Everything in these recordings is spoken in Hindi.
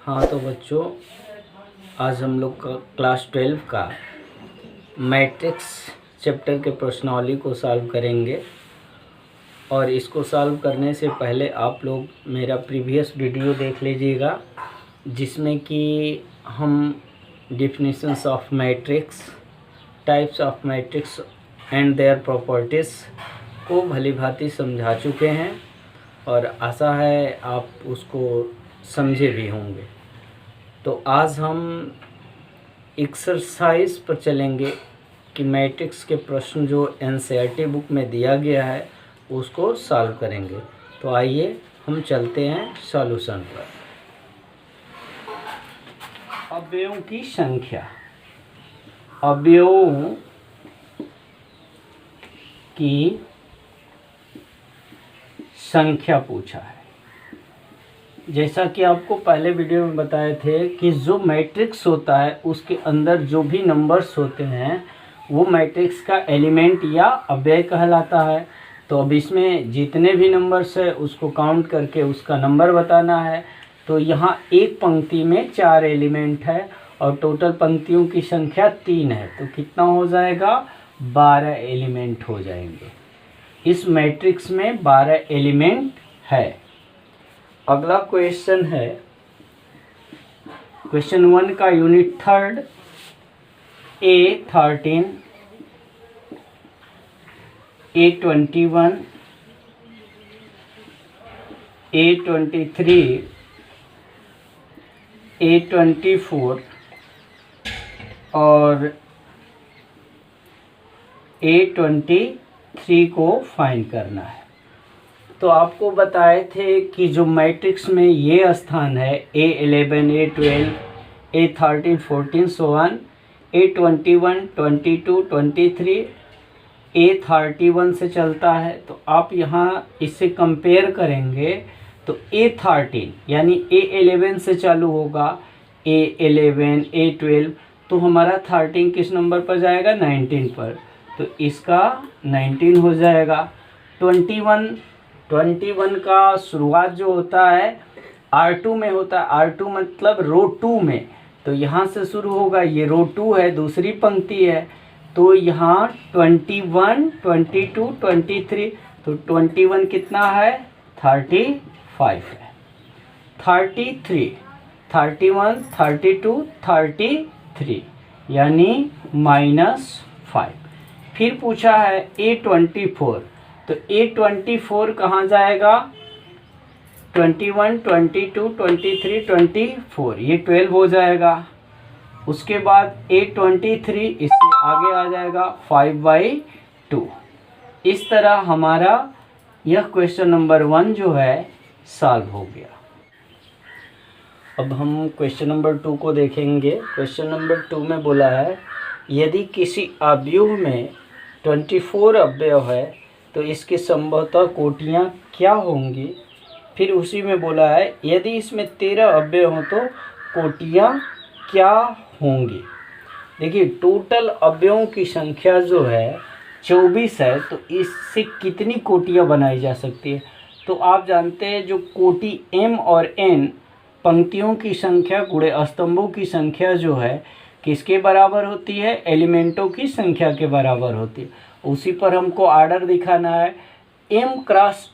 हाँ तो बच्चों, आज हम लोग का क्लास 12 का मैट्रिक्स चैप्टर के प्रश्नावली को सॉल्व करेंगे। और इसको सॉल्व करने से पहले आप लोग मेरा प्रीवियस वीडियो देख लीजिएगा, जिसमें कि हम definitions of matrix, types of matrix and their properties को भली भांति समझा चुके हैं, और आशा है आप उसको समझे भी होंगे। तो आज हम एक्सरसाइज पर चलेंगे कि मैट्रिक्स के प्रश्न जो एनसीईआरटी बुक में दिया गया है उसको सॉल्व करेंगे। तो आइए हम चलते हैं सॉल्यूशन पर। अवयवों की संख्या, अवयवों की संख्या पूछा है। जैसा कि आपको पहले वीडियो में बताए थे कि जो मैट्रिक्स होता है उसके अंदर जो भी नंबर्स होते हैं वो मैट्रिक्स का एलिमेंट या अवयव कहलाता है। तो अब इसमें जितने भी नंबर्स है उसको काउंट करके उसका नंबर बताना है। तो यहाँ एक पंक्ति में 4 एलिमेंट है और टोटल पंक्तियों की संख्या 3 है। तो कितना हो जाएगा? 12 एलिमेंट हो जाएंगे। इस मैट्रिक्स में 12 एलिमेंट है। अगला क्वेश्चन है, क्वेश्चन 1 का unit 3, A13, A21, A23, A24 और A23 को फाइंड करना है। तो आपको बताए थे कि जो मैट्रिक्स में ये स्थान है A11, A12, A13, 14 so on, A21, 22, 23, A31 से चलता है। तो आप यहाँ इससे कंपेयर करेंगे तो A13 यानी A11 से चालू होगा, A11, A12, तो हमारा 13 किस नंबर पर जाएगा? 19 पर। तो इसका 19 हो जाएगा। 21 का शुरुआत जो होता है R2 में होता है। R2 मतलब रो 2 में। तो यहाँ से शुरू होगा, ये रो 2 है, दूसरी पंक्ति है। तो यहाँ 21, 22, 23, तो 21 कितना है? 35 है। 33, 31, 32, 33 यानी -5। फिर पूछा है A24, तो A24 कहाँ जाएगा? 21, 22, 23, 24, ये 12 हो जाएगा। उसके बाद A23 इससे आगे आ जाएगा 5/2। इस तरह हमारा यह क्वेश्चन नंबर 1 जो है सॉल्व हो गया। अब हम क्वेश्चन नंबर 2 को देखेंगे। क्वेश्चन नंबर 2 में बोला है, यदि किसी अवयव में 24 अवयव है तो इसकी संभवतः कोटियाँ क्या होंगी? फिर उसी में बोला है, यदि इसमें 13 अवयव हों तो कोटियाँ क्या होंगी? देखिए, टोटल अवयवों की संख्या जो है 24 है। तो इससे कितनी कोटियाँ बनाई जा सकती है? तो आप जानते हैं जो कोटि m और n पंक्तियों की संख्या गुणे स्तंभों की संख्या जो है किसके बराबर होती है? एलिमेंटों की संख्या के बराबर होती है। उसी पर हमको आर्डर दिखाना है। m cross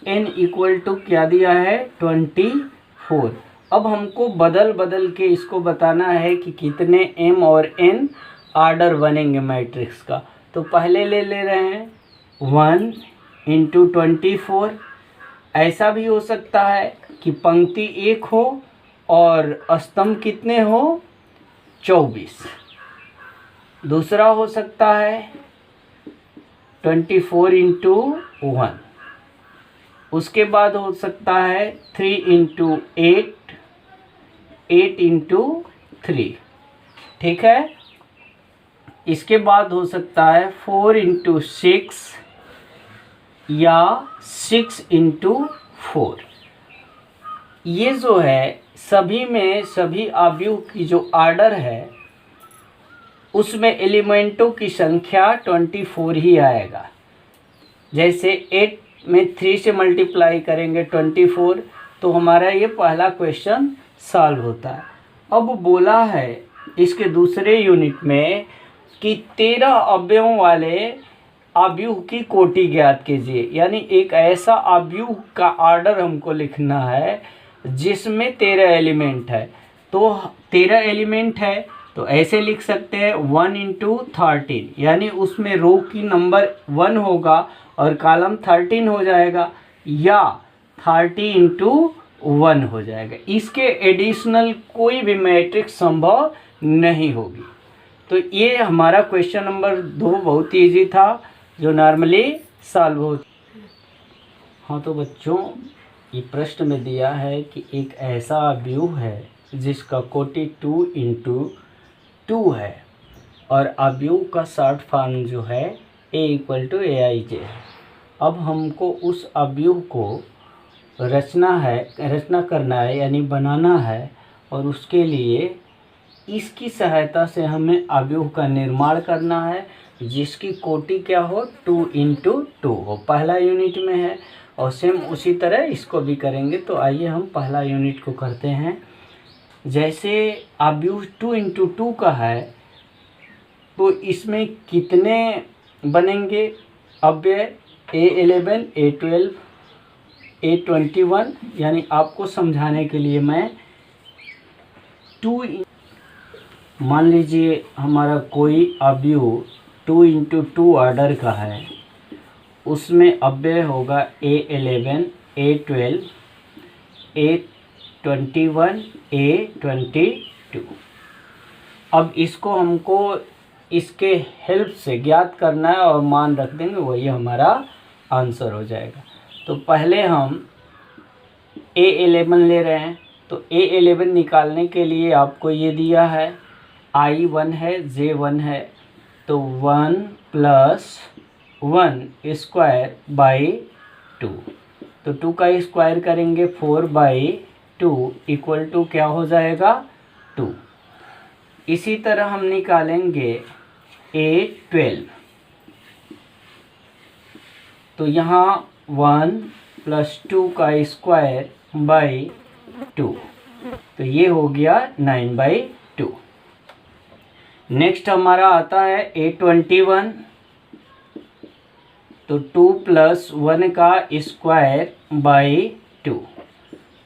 n equal to क्या दिया है? 24। अब हमको बदल बदल के इसको बताना है कि कितने m और n आर्डर बनेंगे मैट्रिक्स का। तो पहले ले रहे हैं 1 × 24। ऐसा भी हो सकता है कि पंक्ति 1 हो और स्तंभ कितने हो? 24। दूसरा हो सकता है 24 × 1। उसके बाद हो सकता है 3 × 8, 8 × 3, ठीक है। इसके बाद हो सकता है 4 × 6 या 6 × 4। ये जो है सभी में सभी अवयव की जो आर्डर है उसमें एलिमेंटों की संख्या 24 ही आएगा। जैसे 8 में 3 से मल्टीप्लाई करेंगे 24, तो हमारा ये पहला क्वेश्चन सॉल्व होता है। अब बोला है इसके दूसरे यूनिट में कि 13 अवयवों वाले अवयव की कोटि ज्ञात कीजिए, यानी एक ऐसा अवयव का ऑर्डर हमको लिखना है जिसमें 13 एलिमेंट है। तो 13 एलिमेंट है तो ऐसे लिख सकते हैं 1 × 13, यानी उसमें रो की नंबर 1 होगा और कॉलम 13 हो जाएगा, या 30 × 1 हो जाएगा। इसके एडिशनल कोई भी मैट्रिक्स संभव नहीं होगी। तो ये हमारा क्वेश्चन नंबर 2 बहुत ईजी था, जो नॉर्मली सॉल्व हो। हाँ तो बच्चों, ये प्रश्न में दिया है कि एक ऐसा अवयव है जिसका कोटि 2 × 2 है और अवयव का शॉर्ट फॉर्म जो है A = AIJ है। अब हमको उस अवयव को रचना करना है, यानी बनाना है, और उसके लिए इसकी सहायता से हमें अवयव का निर्माण करना है जिसकी कोटि क्या हो, 2 × 2 हो। पहला यूनिट में है और सेम उसी तरह इसको भी करेंगे। तो आइए हम पहला यूनिट को करते हैं। जैसे अवयव 2 × 2 का है तो इसमें कितने बनेंगे अव्यय, A11, A12, A21, यानी आपको समझाने के लिए मैं मान लीजिए हमारा कोई अवयव 2 × 2 ऑर्डर का है, उसमें अव्यय होगा A11, A12, A21, A22। अब इसको हमको इसके हेल्प से ज्ञात करना है और मान रख देंगे, वही हमारा आंसर हो जाएगा। तो पहले हम A11 ले रहे हैं, तो A11 निकालने के लिए आपको ये दिया है I1 है, J1 है, तो 1 + 1² / 2, तो 2 का स्क्वायर करेंगे 4/2 = क्या हो जाएगा, 2। इसी तरह हम निकालेंगे A12, तो यहाँ 1 + 2 का स्क्वायर / 2, तो ये हो गया 9/2। नेक्स्ट हमारा आता है A21, तो 2 + 1 का स्क्वायर / 2,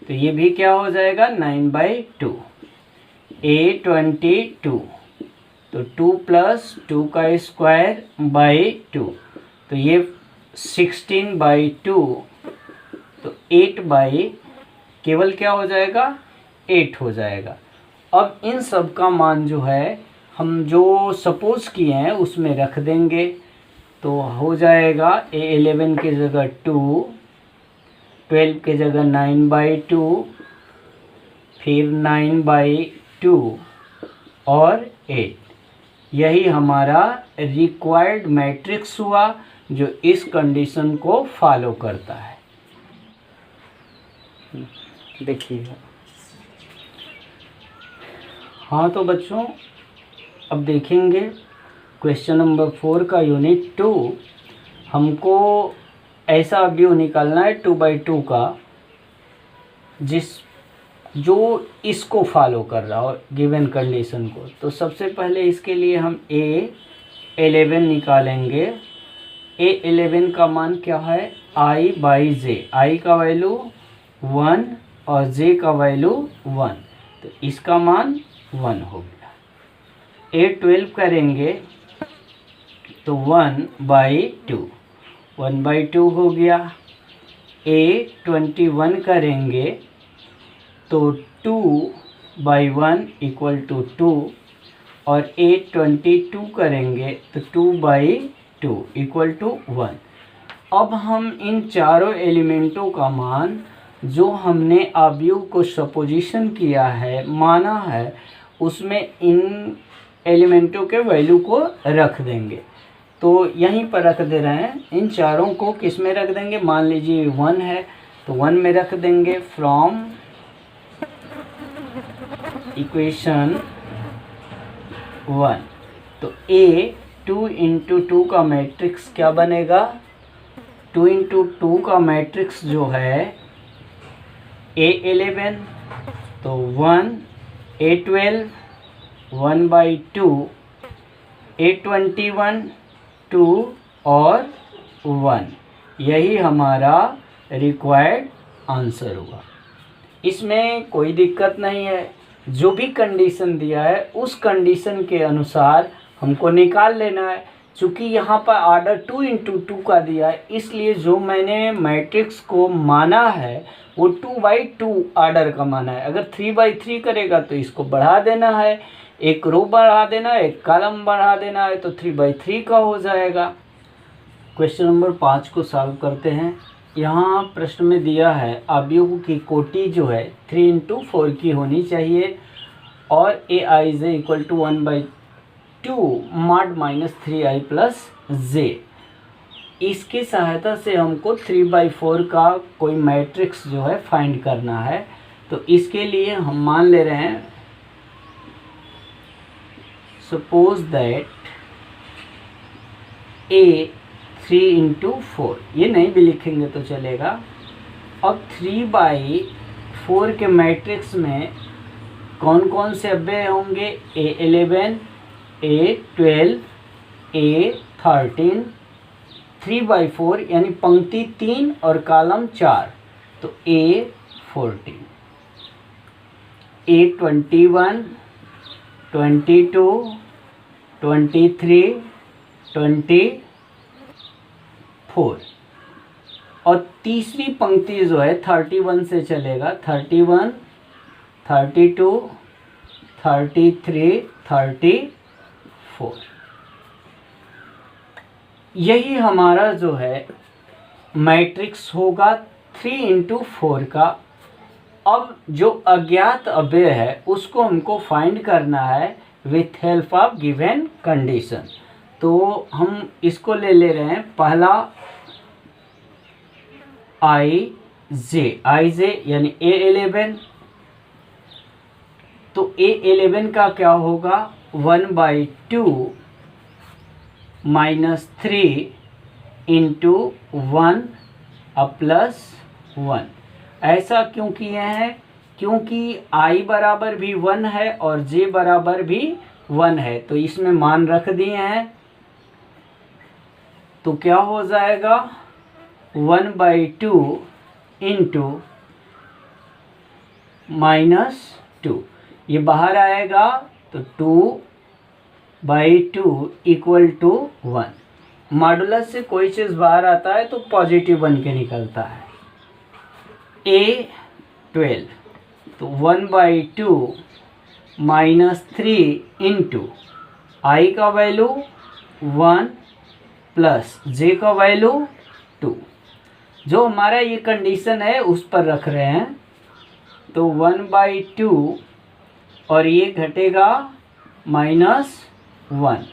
तो ये भी क्या हो जाएगा, 9/2। A22, तो 2 + 2 का स्क्वायर / 2, तो ये 16/2, तो 8 केवल क्या हो जाएगा, 8 हो जाएगा। अब इन सब का मान जो है हम जो सपोज किए हैं उसमें रख देंगे, तो हो जाएगा A11 की जगह 2, 12 की जगह 9/2, फिर 9/2 और 8। यही हमारा रिक्वायर्ड मैट्रिक्स हुआ जो इस कंडीशन को फॉलो करता है। देखिए, हाँ तो बच्चों, अब देखेंगे क्वेश्चन नंबर 4 का यूनिट 2। हमको ऐसा अवयव निकालना है 2/2 का जो इसको फॉलो कर रहा हो, गिवन कंडीशन को। तो सबसे पहले इसके लिए हम A11 निकालेंगे। A11 का मान क्या है, I/J। I का वैल्यू 1 और J का वैल्यू 1, तो इसका मान 1 हो गया। A12 करेंगे तो 1/2, 1/2 हो गया। A21 करेंगे तो 2/1 = 2, और A22 करेंगे तो 2/2 = 1। अब हम इन चारों एलिमेंटों का मान जो हमने अवयव को सपोजिशन किया है, माना है, उसमें इन एलिमेंटों के वैल्यू को रख देंगे। तो यहीं पर रख दे रहे हैं, इन चारों को किस में रख देंगे, मान लीजिए 1 है तो 1 में रख देंगे। फ्रॉम इक्वेशन 1 तो A 2 इंटू 2 का मैट्रिक्स क्या बनेगा, 2 इंटू 2 का मैट्रिक्स जो है A11, तो 1, A12 1/2, A21 2 और 1, यही हमारा रिक्वायर्ड आंसर होगा। इसमें कोई दिक्कत नहीं है, जो भी कंडीशन दिया है उस कंडीशन के अनुसार हमको निकाल लेना है। चूँकि यहाँ पर आर्डर 2 इंटू 2 का दिया है, इसलिए जो मैंने मैट्रिक्स को माना है वो 2/2 आर्डर का माना है। अगर 3/3 करेगा तो इसको बढ़ा देना है, एक रो बढ़ा देना है, एक कॉलम बढ़ा देना है, तो 3/3 का हो जाएगा। क्वेश्चन नंबर 5 को सॉल्व करते हैं। यहाँ प्रश्न में दिया है अवयवों की कोटि जो है 3 इंटू 4 की होनी चाहिए और Aij equal to 1/2 mod -3i plus j। इसकी सहायता से हमको 3/4 का कोई मैट्रिक्स जो है फाइंड करना है। तो इसके लिए हम मान ले रहे हैं सपोज दैट A 3 इंटू 4, ये नहीं भी लिखेंगे तो चलेगा। अब 3/4 के मैट्रिक्स में कौन कौन से अव्यय होंगे, A11 A12 A13, 3/4 यानी पंक्ति 3 और कॉलम 4, तो A14 A21 22 23 24 और तीसरी पंक्ति जो है 31 से चलेगा, 31 32 33 34, यही हमारा जो है मैट्रिक्स होगा 3 इंटू 4 का। अब जो अज्ञात अव्यय है उसको हमको फाइंड करना है with help of given condition. तो हम इसको ले रहे हैं पहला Ij यानी A11, तो A11 का क्या होगा 1/2 -3 इंटू 1 प्लस 1। ऐसा क्यों किए हैं, क्योंकि I बराबर भी 1 है और J बराबर भी 1 है, तो इसमें मान रख दिए हैं। तो क्या हो जाएगा 1/2 इंटू -2, ये बाहर आएगा तो 2/2 इक्वल टू 1। मॉडुलस से कोई चीज़ बाहर आता है तो पॉजिटिव बन के निकलता है। A12 तो 1/2 -3 इंटू I का वैल्यू 1 प्लस J का वैल्यू 2। जो हमारा ये कंडीशन है उस पर रख रहे हैं, तो 1/2 और ये घटेगा -1,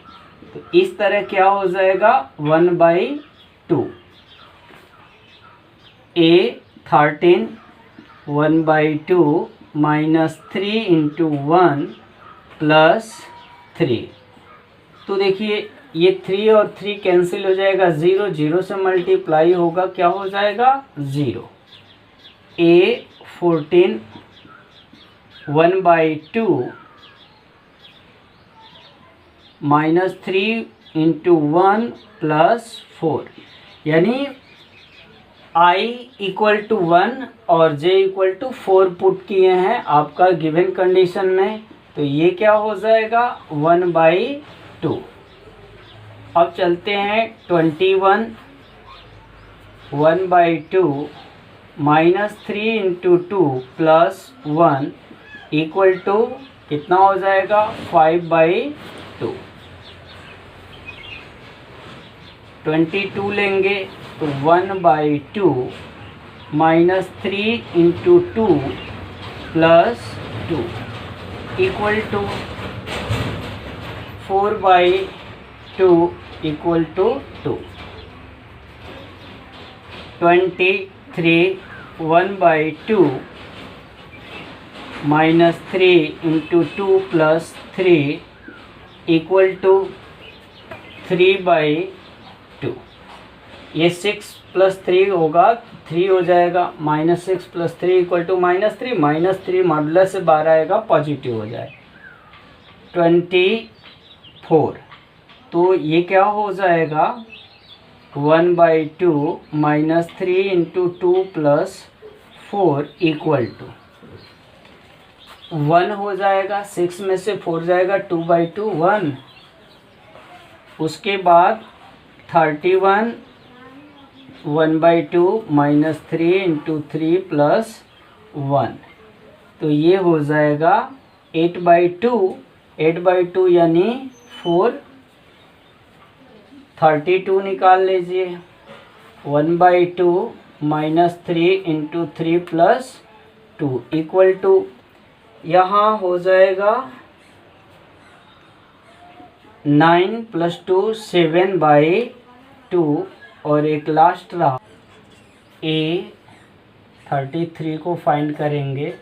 तो इस तरह क्या हो जाएगा 1/2। A13 1/2 -3 इंटू 1 प्लस 3, तो देखिए ये 3 और 3 कैंसिल हो जाएगा, 0 0 से मल्टीप्लाई होगा, क्या हो जाएगा 0। A14 1/2 -3 इंटू 1 प्लस 4, यानी I इक्वल टू 1 और J इक्वल टू 4 पुट किए हैं आपका गिवन कंडीशन में, तो ये क्या हो जाएगा 1/2। अब चलते हैं 21 1/2 -3 इंटू 2 प्लस 1 इक्वल टू कितना हो जाएगा 5/2। 22 लेंगे तो 1/2 -3 into 2 plus 2 equal to 4/2 equal to 2। 23 1/2 -3 into 2 plus 3 equal to 3/2। ये 6 + 3 होगा, 3 हो जाएगा, -6 + 3 = -3, -3 मॉडुलस से 12 आएगा, पॉजिटिव हो जाएगा 24। तो ये क्या हो जाएगा 1/2 -3 × 2 + 4 = 1 हो जाएगा। 6 में से 4 जाएगा, 2/2 1। उसके बाद 31 1/2 -3 × 3 + 1, तो ये हो जाएगा 8/2। 8/2 यानी 4। 32 निकाल लीजिए। 1/2 -3 × 3 + 2 = यहाँ हो जाएगा 9 + 2 7/2। और एक लास्ट रहा A33 को फाइंड करेंगे,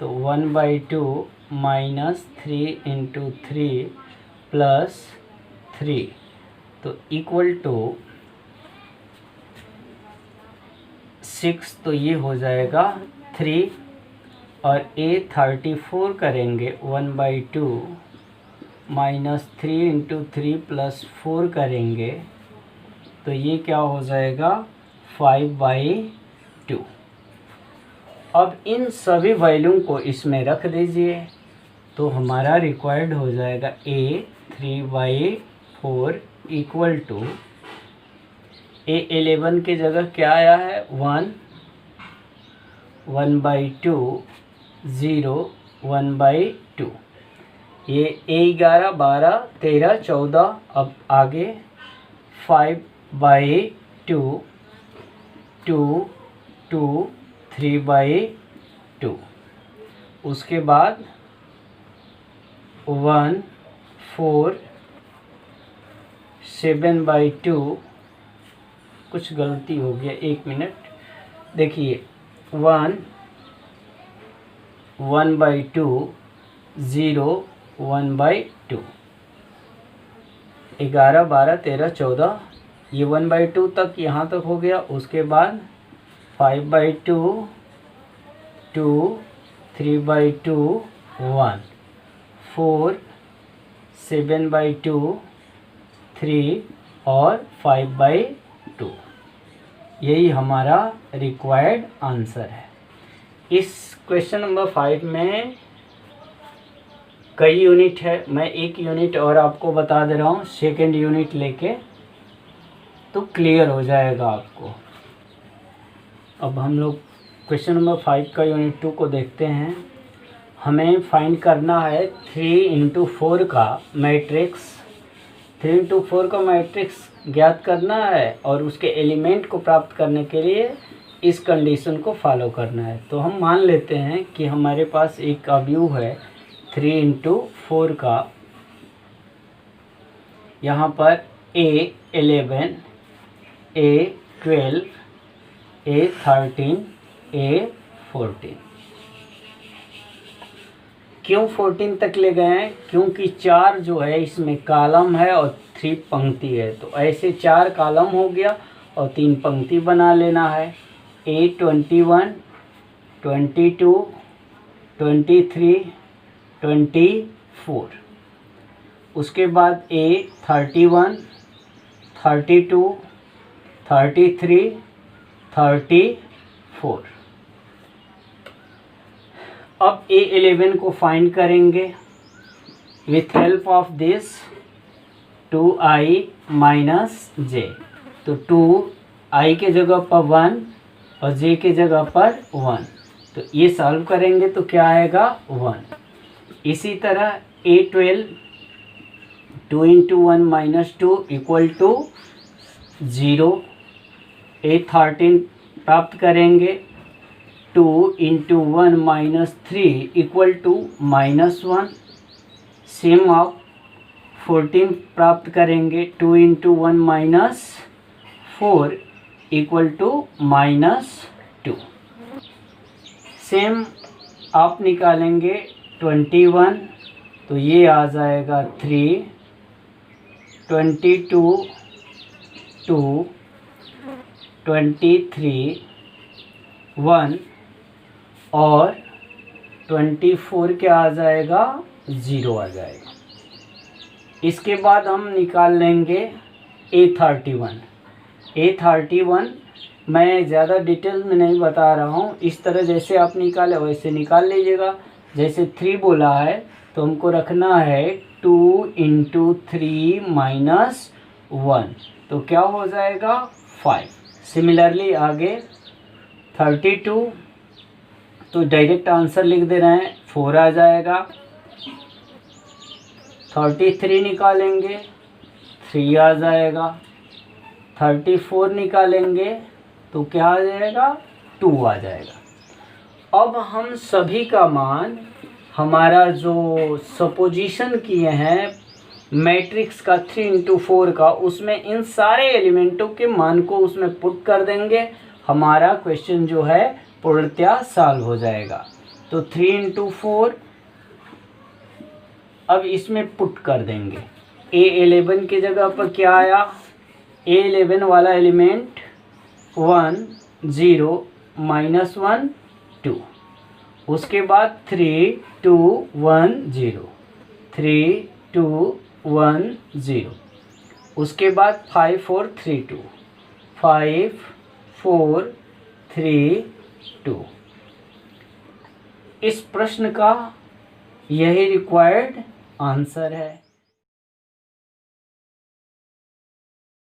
तो 1/2 -3 × 3 + 3, तो = 6, तो ये हो जाएगा 3। और A34 करेंगे 1/2 -3 × 3 + 4 करेंगे, तो ये क्या हो जाएगा 5/2। अब इन सभी वैल्यू को इसमें रख दीजिए, तो हमारा रिक्वायर्ड हो जाएगा A3/4 = A11 की जगह क्या आया है 1, 1/2 0 1/2। ये A11 12 13 14। अब आगे 5/2 2 2 3/2। उसके बाद 1 4 7/2। कुछ गलती हो गया, 1 मिनट देखिए। 1 1/2 0 1/2। 11 12 13 14, ये 1/2 तक यहाँ तक हो गया। उसके बाद 5/2 2 3/2 1 4 7/2 3 और 5/2। यही हमारा रिक्वायर्ड आंसर है। इस क्वेश्चन नंबर 5 में कई यूनिट है, मैं एक यूनिट और आपको बता दे रहा हूँ, सेकेंड यूनिट लेके, तो क्लियर हो जाएगा आपको। अब हम लोग क्वेश्चन नंबर 5 का यूनिट 2 को देखते हैं। हमें फाइंड करना है 3 × 4 का मैट्रिक्स। 3 × 4 का मैट्रिक्स ज्ञात करना है और उसके एलिमेंट को प्राप्त करने के लिए इस कंडीशन को फॉलो करना है। तो हम मान लेते हैं कि हमारे पास एक अवयव है 3 × 4 का। यहाँ पर A11 A12 A13 A14। क्यों 14 तक ले गए हैं? क्योंकि 4 जो है इसमें कॉलम है और 3 पंक्ति है, तो ऐसे 4 कॉलम हो गया और 3 पंक्ति बना लेना है। A21 22 23 24। उसके बाद A31 32 33 34। अब A11 को फाइंड करेंगे with help of this 2i - j। तो 2i के जगह पर 1 और j के जगह पर 1, तो ये सॉल्व करेंगे तो क्या आएगा 1। इसी तरह A12 2 × 1 - 2 = 0। A13 प्राप्त करेंगे 2 × 1 - 3 = -1। सेम ऑफ 14 प्राप्त करेंगे 2 × 1 - 4 = -2। सेम आप निकालेंगे 21, तो ये आ जाएगा 3 22 2 23 1 और 24 क्या आ जाएगा, 0 आ जाएगा। इसके बाद हम निकाल लेंगे A31। A31 मैं ज़्यादा डिटेल में नहीं बता रहा हूँ, इस तरह जैसे आप निकाले वैसे निकाल लीजिएगा। जैसे 3 बोला है तो हमको रखना है 2 × 3 - 1, तो क्या हो जाएगा 5। सिमिलरली आगे 32 तो डायरेक्ट आंसर लिख दे रहे हैं, 4 आ जाएगा। 33 निकालेंगे 3 आ जाएगा। 34 निकालेंगे तो क्या आ जाएगा, 2 आ जाएगा। अब हम सभी का मान, हमारा जो सपोजिशन किए हैं मैट्रिक्स का 3 × 4 का, उसमें इन सारे एलिमेंटों के मान को उसमें पुट कर देंगे। हमारा क्वेश्चन जो है पूर्णतः सॉल्व हो जाएगा। तो 3 × 4 अब इसमें पुट कर देंगे। A11 की जगह पर क्या आया, A11 वाला एलिमेंट 1 0 -1 2, उसके बाद 3 2 1 0 3 2 1 0, उसके बाद 5 4 3 2 5 4 3 2। इस प्रश्न का यही रिक्वायर्ड आंसर है।